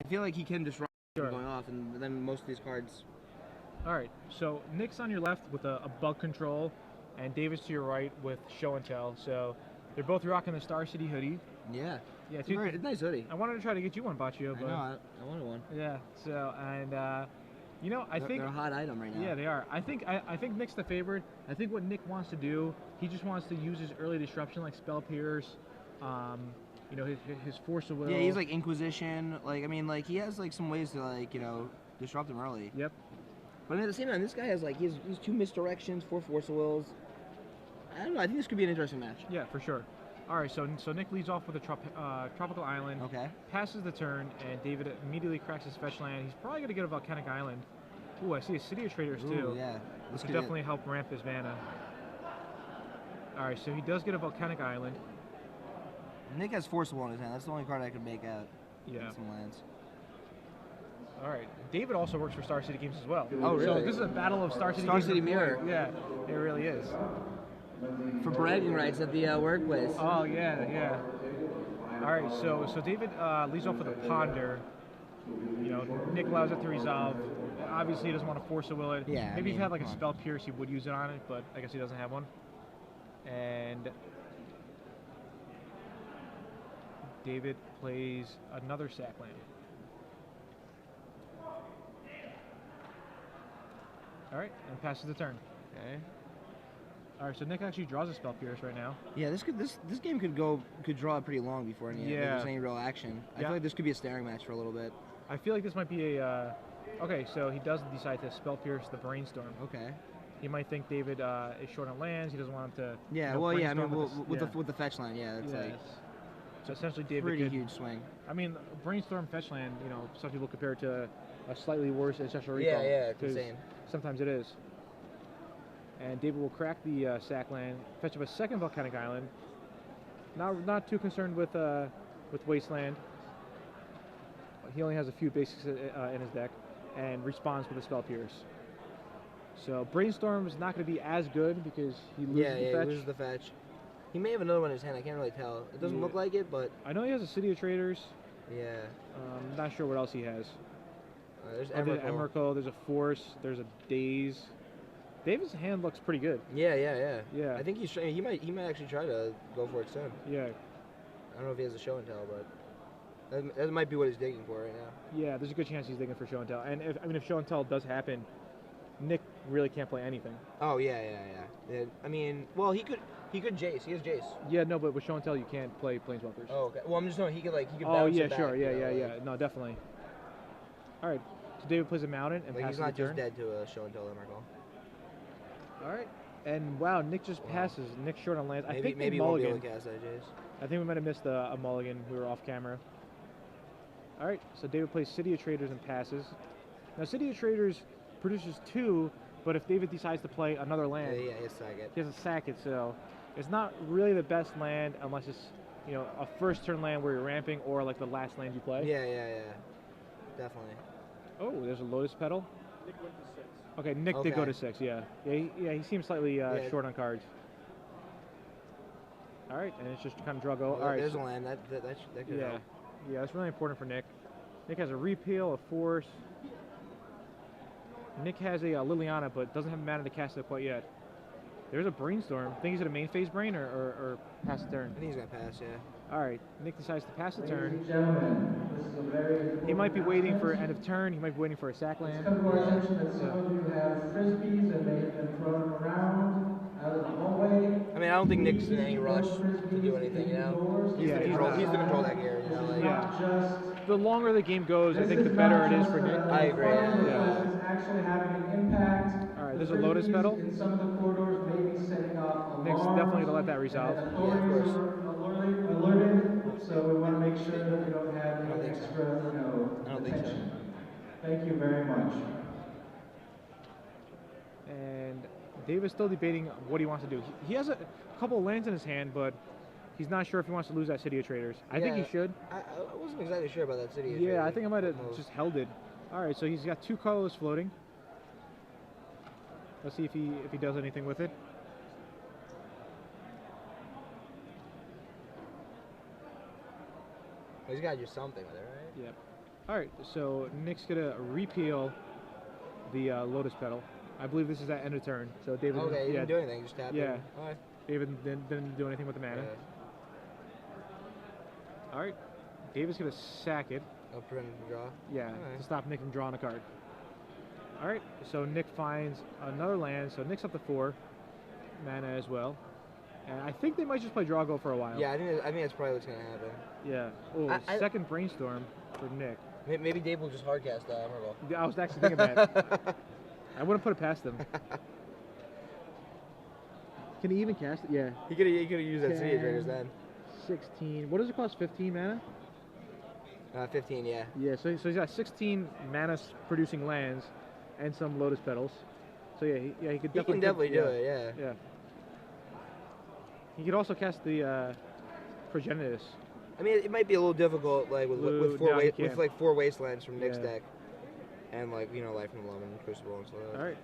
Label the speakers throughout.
Speaker 1: I feel like he can disrupt
Speaker 2: Sure.
Speaker 1: going off, and then most of these cards.
Speaker 2: All right, so Nick's on your left with a bug control, and David's to your right with show and tell. So they're both rocking the Star City hoodie.
Speaker 1: Yeah.
Speaker 2: Yeah,
Speaker 1: It's a nice hoodie.
Speaker 2: I wanted to try to get you one, Baccio,
Speaker 1: I
Speaker 2: but
Speaker 1: know. I wanted one.
Speaker 2: yeah. So and you know, I think
Speaker 1: they're a hot item right now.
Speaker 2: Yeah, they are. I think Nick's the favorite. I think what Nick wants to do, he just wants to use his early disruption like Spell Pierce, you know, his Force of Will.
Speaker 1: Yeah, he's like Inquisition. Like, I mean, like he has like some ways to like, you know, disrupt him early.
Speaker 2: Yep.
Speaker 1: But at the same time, this guy has like he's 2 misdirections, 4 Force of Wills. I don't know. I think this could be an interesting match.
Speaker 2: Yeah, for sure. All right, so Nick leads off with a Tropical Island.
Speaker 1: Okay.
Speaker 2: Passes the turn, and David immediately cracks his fetch land. He's probably going to get a Volcanic Island. Ooh, I see a City of Traders too.
Speaker 1: Ooh, yeah.
Speaker 2: This could definitely help ramp his mana. All right, so he does get a Volcanic Island.
Speaker 1: Nick has Force of Will in his hand. That's the only card I could make out.
Speaker 2: Yeah.
Speaker 1: Some lands.
Speaker 2: All right. David also works for Star City Games as well.
Speaker 1: Oh, really?
Speaker 2: So this is a battle of Star City.
Speaker 1: Star City Mirror.
Speaker 2: Yeah, it really is.
Speaker 1: For bragging rights at the workplace.
Speaker 2: Oh yeah, yeah. All right, so David leads off with a Ponder. You know, Nick allows it to resolve. Obviously, he doesn't want to force a will it.
Speaker 1: Yeah.
Speaker 2: Maybe if he had like a Spell Pierce, he would use it on it, but I guess he doesn't have one. And David plays another sack land. All right, and passes the turn.
Speaker 1: Okay.
Speaker 2: All right, so Nick actually draws a Spell Pierce right now.
Speaker 1: Yeah, this game could draw pretty long before there's any real action. I feel like this could be a staring match for a little bit.
Speaker 2: I feel like this might be a. Okay, so he does decide to Spell Pierce the Brainstorm.
Speaker 1: Okay.
Speaker 2: He might think David is short on lands. He doesn't want him to.
Speaker 1: Yeah.
Speaker 2: You know,
Speaker 1: well, yeah. I mean,
Speaker 2: Brainstorm
Speaker 1: with the fetch line, yeah, that's like.
Speaker 2: So essentially, David
Speaker 1: pretty huge swing.
Speaker 2: I mean, Brainstorm fetch land. You know, some people compare it to a slightly worse ancestral recall.
Speaker 1: Yeah, it's insane.
Speaker 2: Sometimes it is. And David will crack the sack land, fetch up a second Volcanic Island. Not too concerned with Wasteland. He only has a few basics in his deck, and responds with a Spell Pierce. So Brainstorm is not going to be as good because he loses the fetch.
Speaker 1: He loses the fetch. He may have another one in his hand. I can't really tell. It doesn't look like it, but
Speaker 2: I know he has a City of Traders.
Speaker 1: Yeah.
Speaker 2: Not sure what else he has.
Speaker 1: There's
Speaker 2: Emrakul. There's a Force. There's a Daze. David's hand looks pretty good.
Speaker 1: Yeah. I think he might actually try to go for it soon.
Speaker 2: Yeah.
Speaker 1: I don't know if he has a show and tell, but that might be what he's digging for right now.
Speaker 2: Yeah, there's a good chance he's digging for show and tell. And if show and tell does happen, Nick really can't play anything.
Speaker 1: Oh yeah. I mean, well, he could Jace. He has Jace.
Speaker 2: Yeah, no, but with show and tell you can't play Planeswalkers.
Speaker 1: Oh, okay. Well, I'm just knowing he could bounce
Speaker 2: it
Speaker 1: back,
Speaker 2: sure. Yeah. No, definitely. All right. So David plays a mountain and passes
Speaker 1: he's not
Speaker 2: the turn.
Speaker 1: just dead to a show and tell Emrakul.
Speaker 2: All right. And wow, Nick just passes. Nick's short on lands.
Speaker 1: Maybe,
Speaker 2: I think
Speaker 1: maybe he won't be able to cast that Jace.
Speaker 2: I think we might have missed a mulligan. We were off camera. All right. So David plays City of Traders and passes. Now City of Traders produces 2, but if David decides to play another land,
Speaker 1: he has to sack it.
Speaker 2: He has to sack it. So it's not really the best land unless it's a first turn land where you're ramping or like the last land you play.
Speaker 1: Yeah. Definitely.
Speaker 2: Oh, there's a Lotus Petal.
Speaker 3: Nick went to 6.
Speaker 2: Okay, Nick did go to 6. Yeah. He seems slightly short on cards. All right, and it's just kind of draw go.
Speaker 1: Well,
Speaker 2: all right,
Speaker 1: there's a land that could help.
Speaker 2: Yeah, that's really important for Nick. Nick has a Repeal, a Force. Nick has a Liliana, but doesn't have mana to cast it quite yet. There's a Brainstorm. Think he's gonna main phase Brain or pass the turn?
Speaker 1: I think he's gonna pass. Yeah.
Speaker 2: All right, Nick decides to pass the turn.
Speaker 4: Gentlemen, this is a very
Speaker 2: He might be waiting for end of turn. He might be waiting for a sack
Speaker 4: It's
Speaker 2: land.
Speaker 4: come to our attention that some of you have frisbees and they have been thrown around out of the hallway.
Speaker 1: I mean, I don't think Nick's in any rush to do anything. He's the control deck here.
Speaker 2: The longer the game goes, I think the better it is for Nick.
Speaker 1: I agree.
Speaker 4: It's actually having an impact.
Speaker 2: All right, there's a Lotus Petal.
Speaker 4: In some of the corridors, maybe setting off alarms.
Speaker 2: Nick's definitely gonna let that resolve.
Speaker 4: Authorities are alerted, so we want to make sure that we don't have any extra,
Speaker 1: I don't think so.
Speaker 4: attention. Thank you very much.
Speaker 2: And Dave is still debating what he wants to do. He has a couple of lands in his hand, but he's not sure if he wants to lose that City of Traders. I think he should.
Speaker 1: I wasn't exactly sure about that City of
Speaker 2: Yeah,
Speaker 1: Traders.
Speaker 2: I think I might have just held it. All right, so he's got 2 colors floating. Let's see if he does anything with it.
Speaker 1: Well, he's got to do something with it, right?
Speaker 2: Yep. All right, so Nick's gonna repeal the Lotus Petal. I believe this is at end of turn. So David,
Speaker 1: Okay, you didn't do anything, just tap
Speaker 2: Yeah.
Speaker 1: in. Alright.
Speaker 2: David didn't do anything with the mana.
Speaker 1: Yeah.
Speaker 2: All right, David's gonna sack it.
Speaker 1: I'll prevent him from draw.
Speaker 2: Yeah,
Speaker 1: Alright.
Speaker 2: to stop Nick from drawing a card. All right, so Nick finds another land. So Nick's up to 4 mana as well. And I think they might just play draw go for a while.
Speaker 1: Yeah, I think that's probably what's gonna happen.
Speaker 2: Yeah. Oh,
Speaker 1: I-
Speaker 2: second brainstorm for Nick.
Speaker 1: Maybe Dave will just hardcast that Emerald.
Speaker 2: Yeah, I was actually thinking that. I wouldn't put it past him. Can he even cast it? Yeah.
Speaker 1: He could have used that City of Traders then.
Speaker 2: 16. What does it cost? 15 mana?
Speaker 1: 15, yeah.
Speaker 2: Yeah, so he's got 16 mana producing lands and some Lotus Petals. So yeah, he could definitely.
Speaker 1: He can definitely do it, yeah.
Speaker 2: Yeah. He could also cast the Progenitus.
Speaker 1: I mean, it might be a little difficult, like with
Speaker 2: No, he can't.
Speaker 1: like 4 wastelands from Nick's
Speaker 2: Yeah.
Speaker 1: deck, and like Life from the Loam and Crucible and stuff.
Speaker 2: All right.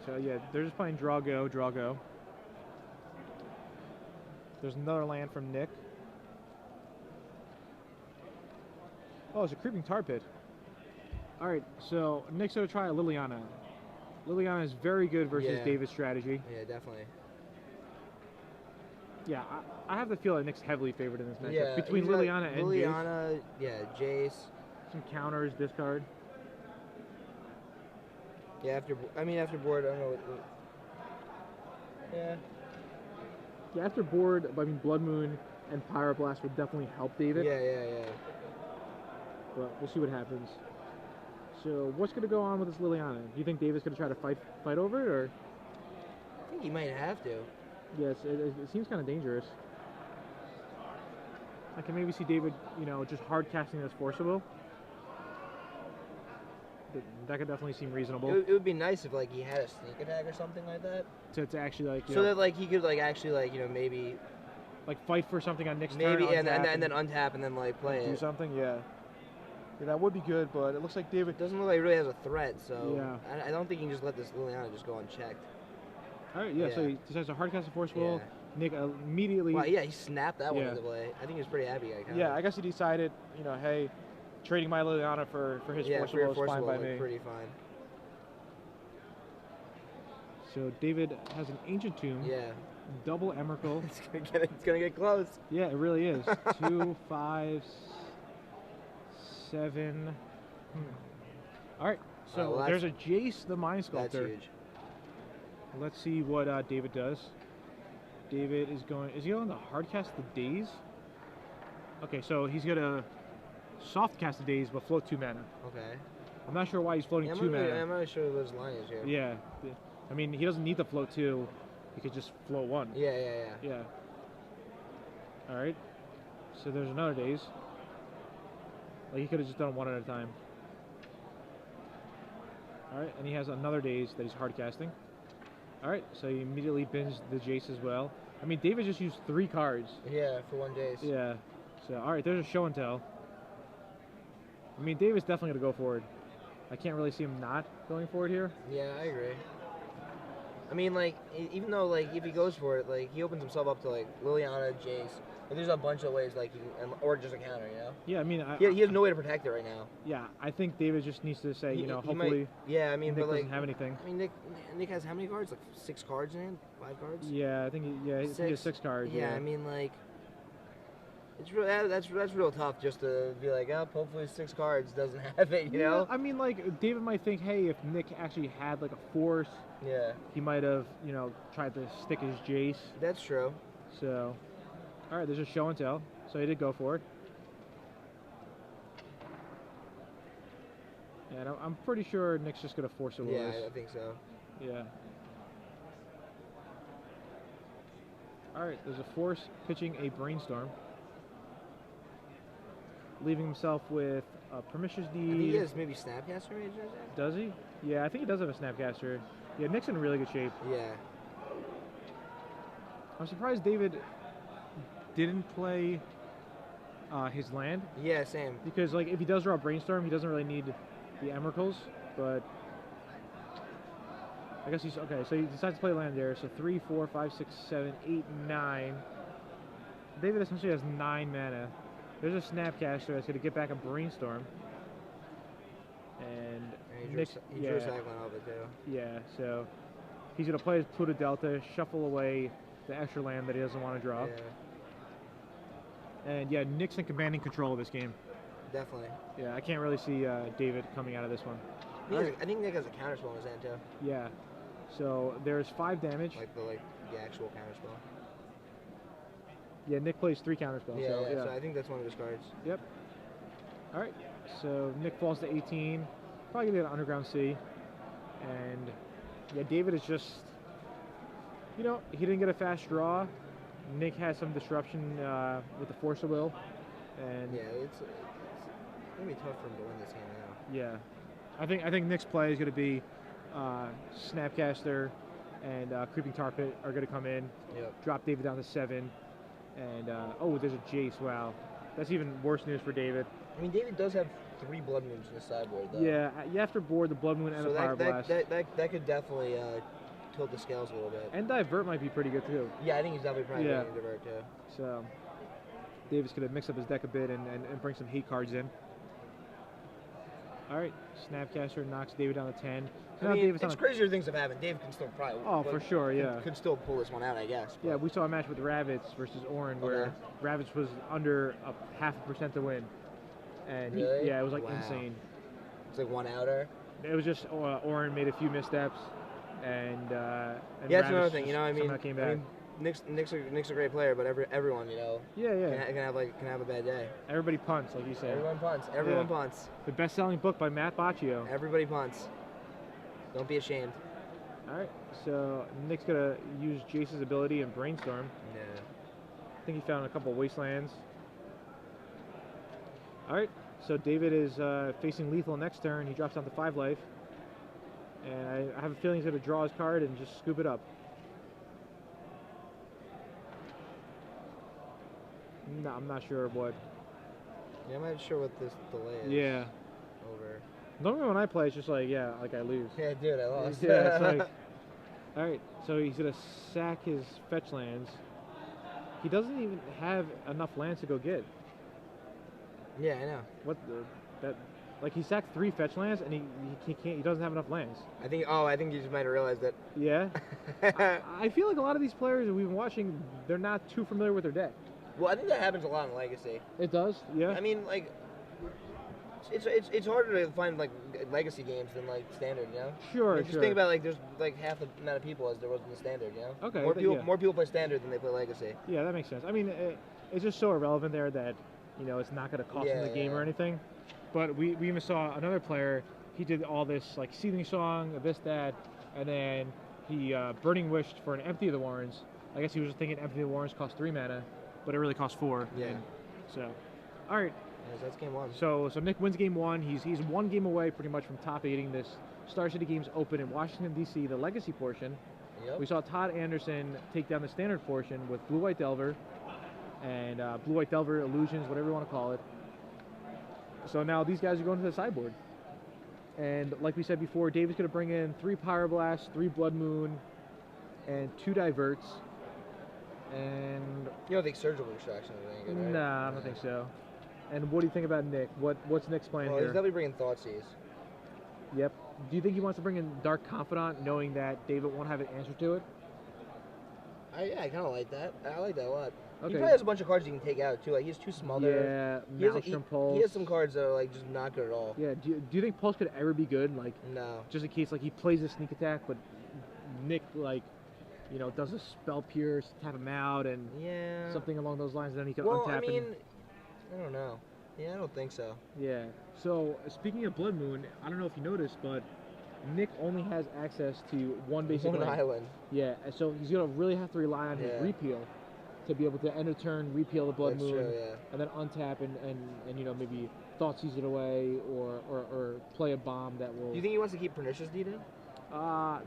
Speaker 2: So yeah, they're just playing draw go, draw go. There's another land from Nick. Oh, it's a Creeping Tar Pit. All right, so Nick's gonna try a Liliana. Liliana is very good versus
Speaker 1: Yeah.
Speaker 2: David's strategy.
Speaker 1: Yeah, definitely.
Speaker 2: Yeah, I have to feel that Nick's heavily favored in this matchup.
Speaker 1: Yeah,
Speaker 2: Between
Speaker 1: he's got
Speaker 2: Liliana and Jace.
Speaker 1: Liliana, yeah, Jace.
Speaker 2: Some counters, discard.
Speaker 1: Yeah, after board, I don't know. Yeah.
Speaker 2: Yeah, after board, I mean, Blood Moon and Pyroblast would definitely help David.
Speaker 1: Yeah.
Speaker 2: But we'll see what happens. So what's going to go on with this Liliana? Do you think David's going to try to fight over it, or?
Speaker 1: I think he might have to.
Speaker 2: Yes, it seems kind of dangerous. I can maybe see David, just hard casting this Forcible. That could definitely seem reasonable.
Speaker 1: It would be nice if like he had a sneak attack or something like that.
Speaker 2: To actually like
Speaker 1: So that like he could like actually like maybe
Speaker 2: like fight for something on Nick's
Speaker 1: maybe
Speaker 2: turn,
Speaker 1: and then untap and then like play
Speaker 2: do
Speaker 1: it.
Speaker 2: something. Yeah, that would be good. But it looks like David.
Speaker 1: It doesn't look like he really has a threat, so
Speaker 2: Yeah.
Speaker 1: I don't think you can just let this Liliana just go unchecked.
Speaker 2: All right, yeah. So he decides to hard cast a Forcible. Nick immediately.
Speaker 1: Well, yeah, he snapped that one
Speaker 2: Yeah.
Speaker 1: into play. I think he was pretty happy.
Speaker 2: Yeah, I guess he decided, hey, trading my Liliana for his Forcible is fine by me.
Speaker 1: Pretty fine.
Speaker 2: So David has an Ancient Tomb.
Speaker 1: Yeah.
Speaker 2: Double Emrakul.
Speaker 1: It's gonna get close.
Speaker 2: Yeah, it really is. 2, 5, 7. All right. So
Speaker 1: well,
Speaker 2: there's a Jace the Mind Sculptor.
Speaker 1: That's huge.
Speaker 2: Let's see what David does. David is he going to hard cast the Daze? Okay, so he's gonna soft cast the Daze but float 2 mana.
Speaker 1: Okay.
Speaker 2: I'm not sure why he's floating 2 mana.
Speaker 1: I'm not sure what his line is here.
Speaker 2: Yeah. I mean, he doesn't need to float 2. He could just float 1.
Speaker 1: Yeah.
Speaker 2: All right. So there's another Daze. Like he could have just done 1 at a time. All right, and he has another Daze that he's hard casting. All right, so he immediately bins the Jace as well. I mean, David just used 3 cards.
Speaker 1: Yeah, for 1 Jace.
Speaker 2: Yeah. So all right, there's a show and tell. I mean, David's definitely gonna go forward. I can't really see him not going forward here.
Speaker 1: Yeah, I agree. I mean, like, even though, like, if he goes for it, like, he opens himself up to, like, Liliana, Jace. Like, there's a bunch of ways, like, or just a counter,
Speaker 2: Yeah, I mean,
Speaker 1: he has no way to protect it right now.
Speaker 2: Yeah, I think David just needs to say,
Speaker 1: He
Speaker 2: hopefully.
Speaker 1: Yeah, I mean,
Speaker 2: Nick
Speaker 1: but, like,
Speaker 2: doesn't have anything.
Speaker 1: I mean, Nick has how many cards? Like 6 cards in? 5 cards?
Speaker 2: Yeah, I think he has 6 cards.
Speaker 1: Yeah, I mean, like, it's real. That's real tough just to be like, oh, hopefully 6 cards doesn't have it, you know?
Speaker 2: I mean, like, David might think, hey, if Nick actually had like a force, he might have, tried to stick his Jace.
Speaker 1: That's true.
Speaker 2: So, all right, there's a show and tell. So he did go for it. And I'm pretty sure Nick's just gonna force it.
Speaker 1: Yeah, I think so.
Speaker 2: Yeah. All right, there's a force pitching a brainstorm, leaving himself with a permissions
Speaker 1: I think
Speaker 2: deed.
Speaker 1: he has maybe Snapcaster Mage or something?
Speaker 2: Does he? Yeah, I think he does have a Snapcaster. Yeah, Nick's in really good shape.
Speaker 1: Yeah.
Speaker 2: I'm surprised David didn't play his land.
Speaker 1: Yeah, same.
Speaker 2: Because like if he does draw brainstorm, he doesn't really need the Emeralds, but I guess he's okay. So he decides to play land there. So 3, 4, 5, 6, 7, 8, 9. David essentially has 9 mana. There's a Snapcaster that's going to get back a Brainstorm. And
Speaker 1: he
Speaker 2: Nick,
Speaker 1: drew a cyclone off it too.
Speaker 2: yeah, so he's going to play his Pluto Delta, shuffle away the extra land that he doesn't want to draw.
Speaker 1: Yeah.
Speaker 2: And yeah, Nick's in commanding control of this game.
Speaker 1: Definitely.
Speaker 2: Yeah, I can't really see David coming out of this one.
Speaker 1: I think Nick has a counterspell in his hand too.
Speaker 2: Yeah. So there's 5 damage.
Speaker 1: Like the actual counterspell.
Speaker 2: Yeah, Nick plays 3 counterspells.
Speaker 1: Yeah,
Speaker 2: so
Speaker 1: I think that's one of his cards.
Speaker 2: Yep. All right. So Nick falls to 18. Probably gonna get an Underground C. And yeah, David is just, he didn't get a fast draw. Nick has some disruption with the Force of Will. And
Speaker 1: yeah, it's gonna be tough for him to win this game now.
Speaker 2: yeah, I think Nick's play is gonna be Snapcaster and Creeping Tar Pit are gonna come in.
Speaker 1: Yep.
Speaker 2: Drop David down to 7. And oh, there's a Jace. Wow, that's even worse news for David.
Speaker 1: I mean, David does have 3 Blood Moons in the sideboard, though.
Speaker 2: Yeah, you have to board the Blood Moon and
Speaker 1: so
Speaker 2: the Fire Blast.
Speaker 1: That could definitely tilt the scales a little bit.
Speaker 2: And Divert might be pretty good too.
Speaker 1: Yeah, I think he's definitely probably
Speaker 2: Yeah.
Speaker 1: going to Divert too.
Speaker 2: So David's gonna mix up his deck a bit and bring some hate cards in. All right, Snapcaster knocks David down to 10. So
Speaker 1: I
Speaker 2: now
Speaker 1: mean,
Speaker 2: David's on
Speaker 1: it's crazier things have happened. Dave can still probably.
Speaker 2: Oh, for sure, yeah.
Speaker 1: Could still pull this one out, I guess.
Speaker 2: Yeah, we saw a match with Ravitz versus Oren where Ravitz was under a 0.5% to win. And
Speaker 1: Really?
Speaker 2: yeah, it was like
Speaker 1: Wow.
Speaker 2: insane.
Speaker 1: It's like one outer.
Speaker 2: It was just Oren made a few missteps, and
Speaker 1: Yeah,
Speaker 2: Ravitz
Speaker 1: that's another thing. I mean,
Speaker 2: somehow came back.
Speaker 1: Nick's a great player, but everyone,
Speaker 2: yeah.
Speaker 1: can have a bad day.
Speaker 2: Everybody punts, like you said.
Speaker 1: Everyone punts. Everyone punts.
Speaker 2: The best-selling book by Matt Baccio.
Speaker 1: Everybody punts. Don't be ashamed.
Speaker 2: All right, so Nick's gonna use Jace's ability and Brainstorm.
Speaker 1: Yeah.
Speaker 2: I think he found a couple wastelands. All right, so David is facing lethal next turn. He drops down to 5 life, and I have a feeling he's gonna draw his card and just scoop it up. No, I'm not sure what.
Speaker 1: Yeah, I'm not sure what this delay is.
Speaker 2: Yeah.
Speaker 1: Over.
Speaker 2: Normally when I play, it's just like I lose.
Speaker 1: Yeah, dude, I lost.
Speaker 2: Yeah, it's like. All right, so he's gonna sack his fetch lands. He doesn't even have enough lands to go get.
Speaker 1: Yeah, I know.
Speaker 2: What that? Like he sacked 3 fetch lands and he can't. He doesn't have enough lands.
Speaker 1: I think you just might have realized that.
Speaker 2: Yeah. I feel like a lot of these players that we've been watching, they're not too familiar with their deck.
Speaker 1: Well, I think that happens a lot in Legacy.
Speaker 2: It does, yeah.
Speaker 1: I mean, like, it's harder to find like Legacy games than like Standard,
Speaker 2: Sure,
Speaker 1: I mean, just think about like there's like half the amount of people as there was in the Standard,
Speaker 2: Okay.
Speaker 1: More people play Standard than they play Legacy.
Speaker 2: Yeah, that makes sense. I mean, it's just so irrelevant there that it's not going to cost him the game or anything. But we even saw another player. He did all this like Seething Song, this, that, and then he Burning Wished for an Empty of the Warrens. I guess he was just thinking Empty of the Warrens cost 3 mana, but it really costs 4.
Speaker 1: Yeah.
Speaker 2: And so, all right.
Speaker 1: Yeah, so that's game 1.
Speaker 2: So Nick wins game 1. He's 1 game away pretty much from top 8ing this Star City Games Open in Washington D.C. The Legacy portion.
Speaker 1: Yep.
Speaker 2: We saw Todd Anderson take down the Standard portion with Blue White Delver and Blue White Delver Illusions, whatever you want to call it. So now these guys are going to the sideboard. And like we said before, David's going to bring in 3 Pyro Blasts, 3 Blood Moon, and 2 Diverts. And
Speaker 1: you don't think Surgical Extraction is any good, right?
Speaker 2: Nah, I don't think so. And what do you think about Nick? What's Nick's plan
Speaker 1: Well,
Speaker 2: here?
Speaker 1: he's definitely bringing Thoughtseize.
Speaker 2: Yep. Do you think he wants to bring in Dark Confidant, knowing that David won't have an answer to it?
Speaker 1: Yeah, I kind of like that. I like that a lot.
Speaker 2: Okay.
Speaker 1: He probably has a bunch of cards he can take out too. Like he's too small there.
Speaker 2: Yeah, Maelstrom Pulse.
Speaker 1: He has some cards that are like just not good at all.
Speaker 2: Yeah. Do you think Pulse could ever be good? Like,
Speaker 1: no.
Speaker 2: Just in case, like he plays a sneak attack, but Nick does a Spell Pierce, tap him out, and something along those lines. Then he can untap.
Speaker 1: I mean, I don't know. Yeah, I don't think so.
Speaker 2: Yeah. So speaking of Blood Moon, I don't know if you noticed, but Nick only has access to one basic
Speaker 1: one
Speaker 2: land.
Speaker 1: island.
Speaker 2: Yeah, and so he's gonna really have to rely on his repeal to be able to end a turn, repeal the Blood Moon, and then untap and maybe Thoughtseize it away or play a bomb that will.
Speaker 1: Do you think he wants to keep Pernicious Deed in?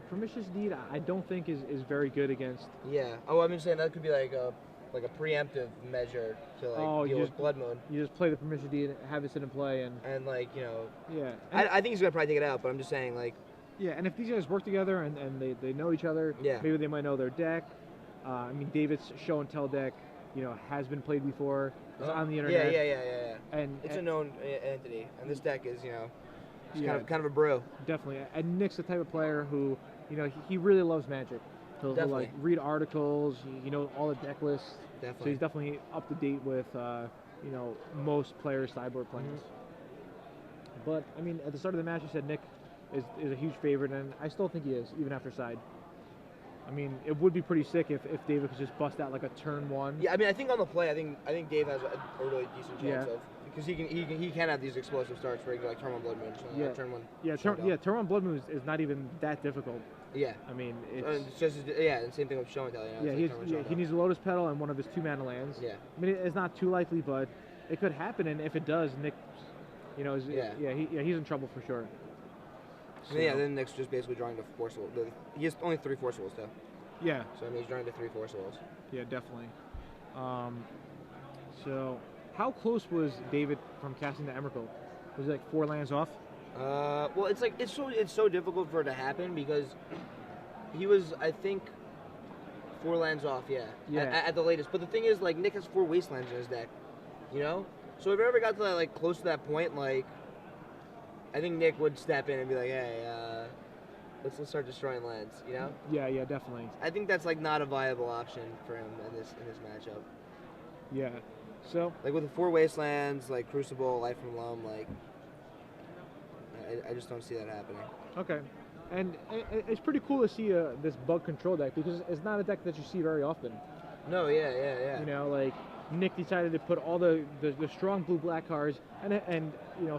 Speaker 2: Pernicious Deed, I don't think is very good against.
Speaker 1: Yeah. Oh, I'm just saying that could be like a preemptive measure to deal with Blood Moon.
Speaker 2: You just play the Pernicious Deed, have it sit in play, and
Speaker 1: Yeah. I think he's gonna probably take it out, but I'm just saying like.
Speaker 2: Yeah, and if these guys work together and they know each other, maybe they might know their deck. I mean, David's show and tell deck has been played before. It's on the
Speaker 1: Yeah,
Speaker 2: internet.
Speaker 1: yeah.
Speaker 2: And
Speaker 1: It's a known entity, and this deck is, it's
Speaker 2: Yeah.
Speaker 1: kind of a brew.
Speaker 2: Definitely. And Nick's the type of player who, he really loves Magic. He'll like
Speaker 1: Definitely.
Speaker 2: read articles, all the deck lists. So
Speaker 1: Definitely.
Speaker 2: he's definitely up to date with, most players' sideboard plans. But, I mean, at the start of the match, you said Nick is a huge favorite, and I still think he is, even after side. I mean, it would be pretty sick if David could just bust out like a turn one.
Speaker 1: Yeah, I mean, I think on the play, I think Dave has a really decent chance
Speaker 2: Yeah.
Speaker 1: of, because he can have these explosive starts where he can like turn one Blood Moon,
Speaker 2: Yeah.
Speaker 1: turn one.
Speaker 2: Turn one Blood Moon is not even that difficult.
Speaker 1: Yeah.
Speaker 2: I mean,
Speaker 1: It's just and same thing with Show and Tell.
Speaker 2: he needs a Lotus Petal and one of his 2 mana lands.
Speaker 1: Yeah.
Speaker 2: I mean, it's not too likely, but it could happen, and if it does, Nick, he's in trouble for sure.
Speaker 1: So, yeah, then Nick's just basically drawing the Force Will. He has only 3 Force Wills though.
Speaker 2: Yeah.
Speaker 1: So I mean, he's drawing the 3 Force Wills.
Speaker 2: Yeah, definitely. So, how close was David from casting the Emrakul? Was it like 4 lands off?
Speaker 1: Well, it's so difficult for it to happen because he was, I think, 4 lands off. Yeah. At the latest. But the thing is, like, Nick has 4 Wastelands in his deck. So if it ever got to that, like close to that point, like, I think Nick would step in and be like, hey, let's start destroying lands.
Speaker 2: Yeah, definitely.
Speaker 1: I think that's like not a viable option for him in this matchup.
Speaker 2: Yeah. So
Speaker 1: like with the 4 Wastelands, like Crucible, Life from Loam, like I just don't see that happening.
Speaker 2: Okay. And it's pretty cool to see this bug control deck because it's not a deck that you see very often.
Speaker 1: No, yeah.
Speaker 2: Like Nick decided to put all the strong blue-black cards and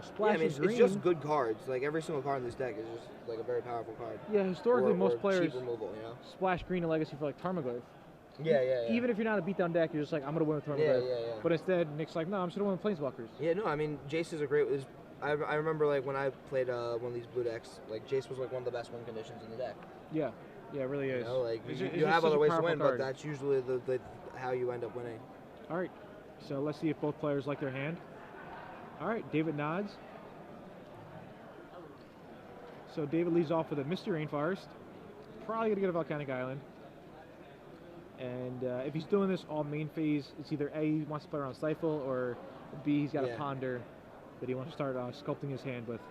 Speaker 2: splash green.
Speaker 1: It's just good cards. Like every single card in this deck is just like a very powerful card.
Speaker 2: Yeah, historically
Speaker 1: or
Speaker 2: most players
Speaker 1: cheap removal,
Speaker 2: splash green in Legacy for like Tarmogoyf.
Speaker 1: Yeah.
Speaker 2: Even if you're not a beatdown deck, you're just like, I'm gonna win with Tarmogoyf.
Speaker 1: Yeah.
Speaker 2: But instead, Nick's like, no, I'm just gonna win with Planeswalkers.
Speaker 1: Yeah, no, I mean Jace is a great. I remember like when I played one of these blue decks, like Jace was like one of the best win conditions in the deck.
Speaker 2: Yeah, it really is.
Speaker 1: Like
Speaker 2: It's
Speaker 1: you
Speaker 2: just
Speaker 1: have
Speaker 2: such
Speaker 1: other
Speaker 2: a
Speaker 1: ways to
Speaker 2: powerful
Speaker 1: win,
Speaker 2: card.
Speaker 1: but that's usually the how you end up winning.
Speaker 2: All right, so let's see if both players like their hand. All right, David nods. So David leads off with a Misty Rainforest. Probably gonna get a Volcanic Island. And if he's doing this all main phase, it's either A, he wants to play around Stifle, or B, he's got a Ponder that he wants to start sculpting his hand with.